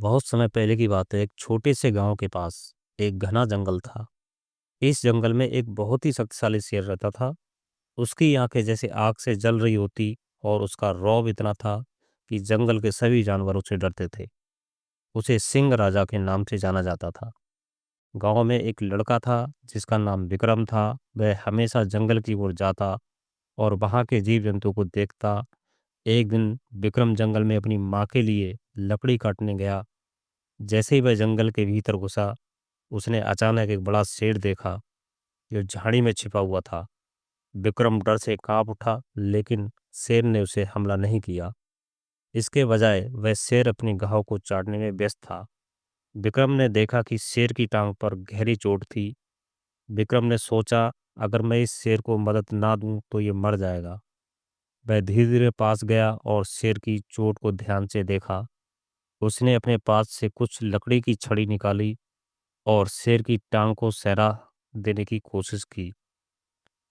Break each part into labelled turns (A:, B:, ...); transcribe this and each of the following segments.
A: बहुत समय पहले की बात है। एक छोटे से गांव के पास एक घना जंगल था। इस जंगल में एक बहुत ही शक्तिशाली शेर रहता था। उसकी आंखें जैसे आग से जल रही होती और उसका रौब इतना था कि जंगल के सभी जानवर उसे डरते थे। उसे सिंह राजा के नाम से जाना जाता था। गांव में एक लड़का था जिसका नाम विक्रम था। वह हमेशा जंगल की ओर जाता और वहां के जीव जंतु को देखता। एक दिन विक्रम जंगल में अपनी माँ के लिए लकड़ी काटने गया। जैसे ही वह जंगल के भीतर घुसा, उसने अचानक एक बड़ा शेर देखा जो झाड़ी में छिपा हुआ था। विक्रम डर से कांप उठा, लेकिन शेर ने उसे हमला नहीं किया। इसके बजाय वह शेर अपनी घाव को चाटने में व्यस्त था। विक्रम ने देखा कि शेर की टांग पर गहरी चोट थी। विक्रम ने सोचा, अगर मैं इस शेर को मदद ना दूं तो ये मर जाएगा। वह धीरे धीरे पास गया और शेर की चोट को ध्यान से देखा। उसने अपने पास से कुछ लकड़ी की छड़ी निकाली और शेर की टांग को सहरा देने की कोशिश की।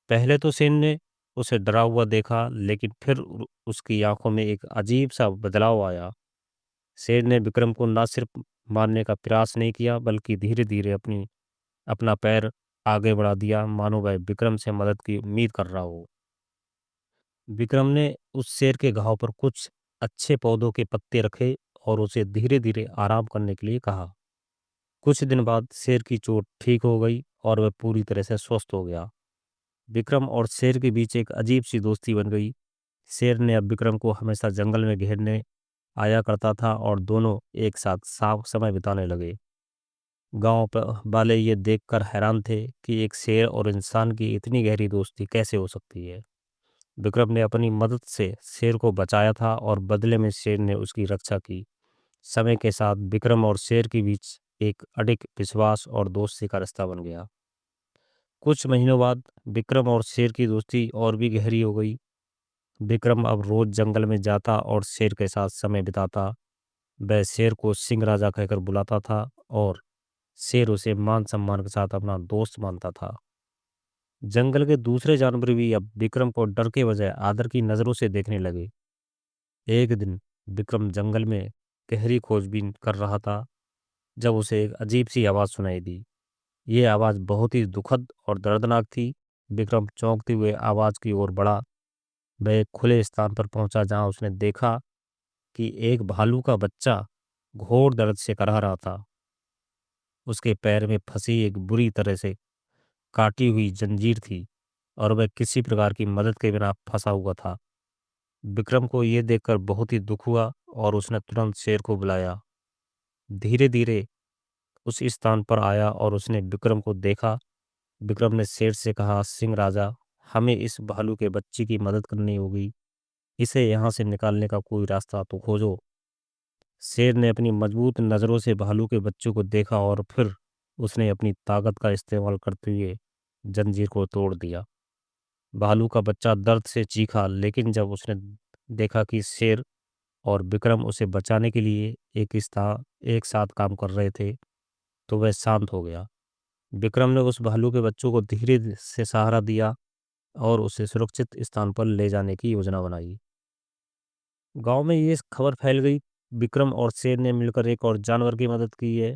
A: पहले तो शेर ने उसे डरा हुआ देखा, लेकिन फिर उसकी आंखों में एक अजीब सा बदलाव आया। शेर ने विक्रम को ना सिर्फ मारने का प्रयास नहीं किया, बल्कि धीरे धीरे अपना पैर आगे बढ़ा दिया, मानो वह विक्रम से मदद की उम्मीद कर रहा हो। विक्रम ने उस शेर के घाव पर कुछ अच्छे पौधों के पत्ते रखे और उसे धीरे धीरे आराम करने के लिए कहा। कुछ दिन बाद शेर की चोट ठीक हो गई और वह पूरी तरह से स्वस्थ हो गया। विक्रम और शेर के बीच एक अजीब सी दोस्ती बन गई। शेर ने अब विक्रम को हमेशा जंगल में घेरने आया करता था और दोनों एक साथ साफ समय बिताने लगे। गांव पर वाले ये देखकर हैरान थे कि एक शेर और इंसान की इतनी गहरी दोस्ती कैसे हो सकती है। विक्रम ने अपनी मदद से शेर को बचाया था और बदले में शेर ने उसकी रक्षा की। समय के साथ विक्रम और शेर के बीच एक अडिग विश्वास और दोस्ती का रिश्ता बन गया। कुछ महीनों बाद विक्रम और शेर की दोस्ती और भी गहरी हो गई। विक्रम अब रोज जंगल में जाता और शेर के साथ समय बिताता। वह शेर को सिंह राजा कहकर बुलाता था और शेर उसे मान सम्मान के साथ अपना दोस्त मानता था। जंगल के दूसरे जानवर भी अब विक्रम को डर के बजाय आदर की नजरों से देखने लगे। एक दिन विक्रम जंगल में गहरी खोजबीन कर रहा था जब उसे एक अजीब सी आवाज़ सुनाई दी। ये आवाज़ बहुत ही दुखद और दर्दनाक थी। विक्रम चौंकते हुए आवाज़ की ओर बढ़ा। वह एक खुले स्थान पर पहुंचा जहां उसने देखा कि एक भालू का बच्चा घोर दर्द से कराह रहा था। उसके पैर में फंसी एक बुरी तरह से काटी हुई जंजीर थी और वह किसी प्रकार की मदद के बिना फंसा हुआ था। विक्रम को यह देखकर बहुत ही दुख हुआ और उसने तुरंत शेर को बुलाया। धीरे धीरे उस स्थान पर आया और उसने विक्रम को देखा। विक्रम ने शेर से कहा, सिंह राजा, हमें इस भालू के बच्चे की मदद करनी होगी। इसे यहाँ से निकालने का कोई रास्ता तो खोजो। शेर ने अपनी मजबूत नज़रों से भालू के बच्चों को देखा और फिर उसने अपनी ताकत का इस्तेमाल करते हुए जंजीर को तोड़ दिया। भालू का बच्चा दर्द से चीखा, लेकिन जब उसने देखा कि शेर और विक्रम उसे बचाने के लिए एक साथ काम कर रहे थे, तो वह शांत हो गया। विक्रम ने उस भालू के बच्चों को धीरे से सहारा दिया और उसे सुरक्षित स्थान पर ले जाने की योजना बनाई। गांव में ये खबर फैल गई, विक्रम और शेर ने मिलकर एक और जानवर की मदद की है।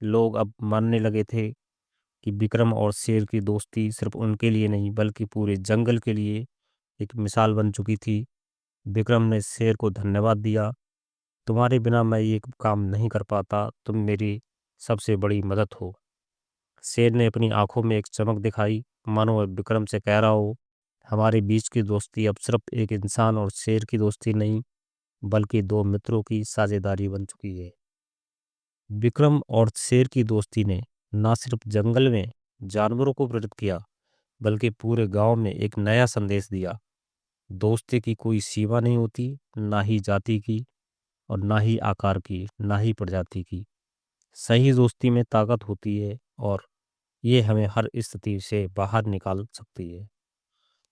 A: लोग अब मानने लगे थे कि विक्रम और शेर की दोस्ती सिर्फ उनके लिए नहीं, बल्कि पूरे जंगल के लिए एक मिसाल बन चुकी थी। विक्रम ने शेर को धन्यवाद दिया, तुम्हारे बिना मैं ये काम नहीं कर पाता, तुम मेरी सबसे बड़ी मदद हो। शेर ने अपनी आंखों में एक चमक दिखाई, मानो वह विक्रम से कह रहा हो, हमारे बीच की दोस्ती अब सिर्फ एक इंसान और शेर की दोस्ती नहीं, बल्कि दो मित्रों की साझेदारी बन चुकी है। विक्रम और शेर की दोस्ती ने न सिर्फ जंगल में जानवरों को प्रेरित किया, बल्कि पूरे गांव में एक नया संदेश दिया। दोस्ती की कोई सीमा नहीं होती, ना ही जाति की और ना ही आकार की, ना ही प्रजाति की। सही दोस्ती में ताकत होती है और ये हमें हर स्थिति से बाहर निकाल सकती है।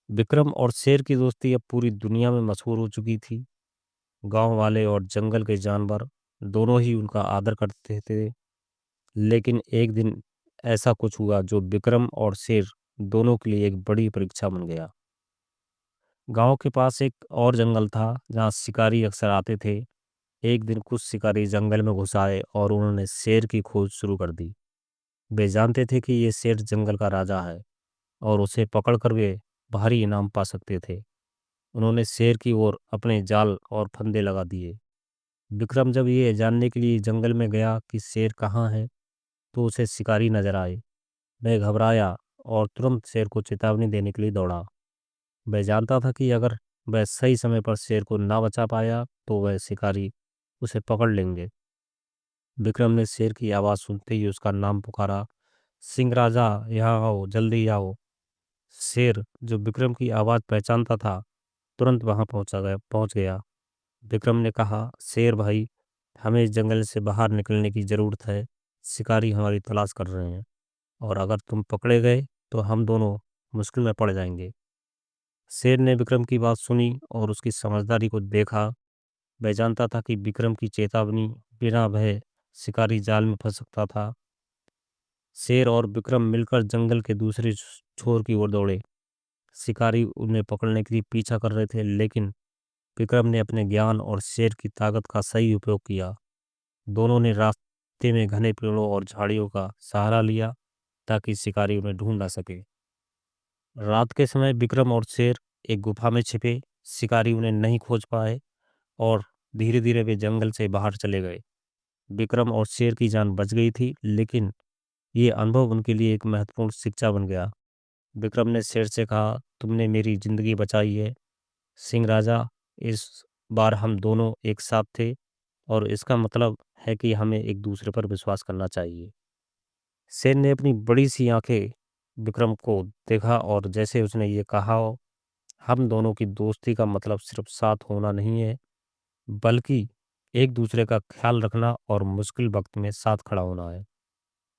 A: विक्रम और शेर की दोस्ती अब पूरी दुनिया में मशहूर हो चुकी थी। गांव वाले और जंगल के जानवर दोनों ही उनका आदर करते थे। लेकिन एक दिन ऐसा कुछ हुआ जो विक्रम और शेर दोनों के लिए एक बड़ी परीक्षा बन गया। गांव के पास एक और जंगल था जहां शिकारी अक्सर आते थे। एक दिन कुछ शिकारी जंगल में घुस आए और उन्होंने शेर की खोज शुरू कर दी। वे जानते थे कि ये शेर जंगल का राजा है और उसे पकड़कर वे भारी इनाम पा सकते थे। उन्होंने शेर की ओर अपने जाल और फंदे लगा दिए। विक्रम जब ये जानने के लिए जंगल में गया कि शेर कहाँ है, तो उसे शिकारी नजर आए। वह घबराया और तुरंत शेर को चेतावनी देने के लिए दौड़ा। वह जानता था कि अगर वह सही समय पर शेर को ना बचा पाया तो वह शिकारी उसे पकड़ लेंगे। विक्रम ने शेर की आवाज़ सुनते ही उसका नाम पुकारा, सिंह राजा, यहाँ आओ, जल्दी आओ। शेर, जो विक्रम की आवाज़ पहचानता था, तुरंत वहां पहुंच गया। विक्रम ने कहा, शेर भाई, हमें इस जंगल से बाहर निकलने की ज़रूरत है। शिकारी हमारी तलाश कर रहे हैं और अगर तुम पकड़े गए तो हम दोनों मुश्किल में पड़ जाएंगे। शेर ने विक्रम की बात सुनी और उसकी समझदारी को देखा। वह जानता था कि विक्रम की चेतावनी बिना भय शिकारी जाल में फंस सकता था। शेर और विक्रम मिलकर जंगल के दूसरे छोर की ओर दौड़े। शिकारी उन्हें पकड़ने के लिए पीछा कर रहे थे, लेकिन विक्रम ने अपने ज्ञान और शेर की ताकत का सही उपयोग किया। दोनों ने रास्ते में घने पेड़ों और झाड़ियों का सहारा लिया ताकि शिकारी उन्हें ढूंढ ना सके। रात के समय विक्रम और शेर एक गुफा में छिपे। शिकारी उन्हें नहीं खोज पाए और धीरे धीरे वे जंगल से बाहर चले गए। विक्रम और शेर की जान बच गई थी, लेकिन ये अनुभव उनके लिए एक महत्वपूर्ण शिक्षा बन गया। विक्रम ने शेर से कहा, तुमने मेरी जिंदगी बचाई है सिंह राजा। इस बार हम दोनों एक साथ थे और इसका मतलब है कि हमें एक दूसरे पर विश्वास करना चाहिए। शेर ने अपनी बड़ी सी आंखें विक्रम को देखा और जैसे उसने ये कहा, हम दोनों की दोस्ती का मतलब सिर्फ साथ होना नहीं है, बल्कि एक दूसरे का ख्याल रखना और मुश्किल वक्त में साथ खड़ा होना है।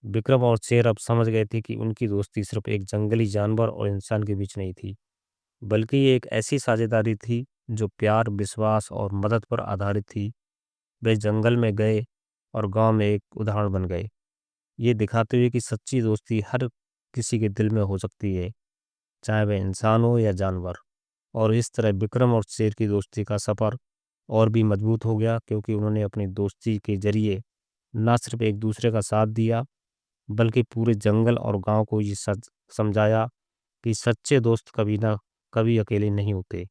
A: विक्रम और शेर अब समझ गए थे कि उनकी दोस्ती सिर्फ एक जंगली जानवर और इंसान के बीच नहीं थी, बल्कि ये एक ऐसी साझेदारी थी जो प्यार, विश्वास और मदद पर आधारित थी। वे जंगल में गए और गांव में एक उदाहरण बन गए, ये दिखाते हुए कि सच्ची दोस्ती हर किसी के दिल में हो सकती है, चाहे वह इंसान हो या जानवर। और इस तरह विक्रम और शेर की दोस्ती का सफ़र और भी मजबूत हो गया, क्योंकि उन्होंने अपनी दोस्ती के जरिए न सिर्फ एक दूसरे का साथ दिया, बल्कि पूरे जंगल और गांव को ये सच समझाया कि सच्चे दोस्त कभी अकेले नहीं होते।